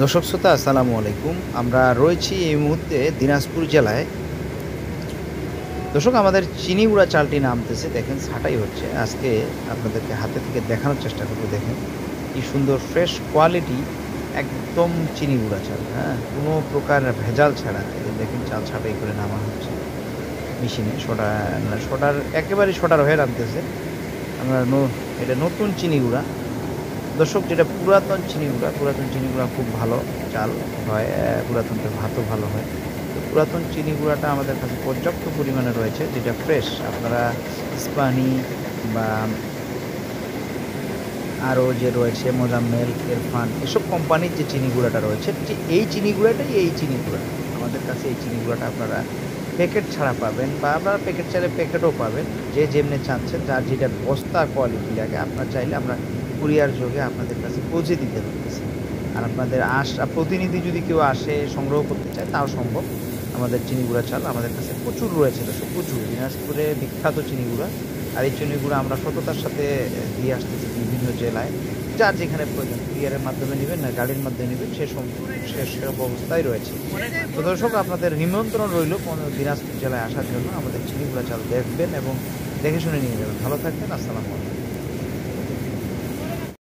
দর্শক শ্রোতা আসসালামু আলাইকুম। আমরা রয়েছি এই মুহূর্তে দিনাজপুর জেলায়। দর্শক, আমাদের চিনিগুড়া চালটি নামতেছে, দেখেন ছাঁটাই হচ্ছে। আজকে আপনাদেরকে হাতে থেকে দেখানোর চেষ্টা করব। দেখেন কি সুন্দর ফ্রেশ কোয়ালিটি, একদম চিনিগুড়া চাল, হ্যাঁ? কোনো প্রকার ভেজাল ছাড়া। এই যে দেখেন চাল ছাঁটাই করে নামা হচ্ছে মেশিনে। শোডার একেবারেই শোডার হয়ে নামতেছে। আমরা এটা নতুন চিনিগুড়া। দর্শক, যেটা পুরাতন চিনি গুঁড়া খুব ভালো চাল হয়, পুরাতনটার ভাতও ভালো হয়। তো পুরাতন চিনি গুঁড়াটা আমাদের কাছে পর্যাপ্ত পরিমাণে রয়েছে, যেটা ফ্রেশ। আপনারা ইস্পানি বা আরও যে রয়েছে মোজাম্মেল, ইরফান, এসব কোম্পানির যে চিনি গুঁড়াটা রয়েছে, এই চিনি গুঁড়াটাই এই চিনি গুঁড়া। আমাদের কাছে এই চিনি গুঁড়াটা আপনারা প্যাকেট ছাড়া পাবেন, বা আপনারা প্যাকেট ছাড়া প্যাকেটও পাবেন। যে যেমনি চাচ্ছেন, যার যেটা বস্তা কোয়ালিটি লাগে, আপনার চাইলে আমরা কুরিয়ার যোগে আপনাদের কাছে পৌঁছে দিতে পারতেছি। আর আপনাদের প্রতিনিধি যদি কেউ আসে সংগ্রহ করতে চায়, তাও সম্ভব। আমাদের চিনি গুঁড়া চাল আমাদের কাছে প্রচুর রয়েছে দর্শক, প্রচুর। দিনাজপুরে বিখ্যাত চিনি গুঁড়া। আর এই চিনি গুঁড়া আমরা সততার সাথে দিয়ে আসতেছি বিভিন্ন জেলায়। যার যেখানে প্রয়োজন, কুরিয়ারের মাধ্যমে নেবেন না গাড়ির মাধ্যমে নেবেন, সেসব অবস্থায় রয়েছে। তো দর্শক, আপনাদের নিমন্ত্রণ রইল দিনাজপুর জেলায় আসার জন্য। আমাদের চিনি গুঁড়া চাল দেখবেন এবং দেখে শুনে নিয়ে যাবেন। ভালো থাকবেন। আসসালামু আলাইকুম।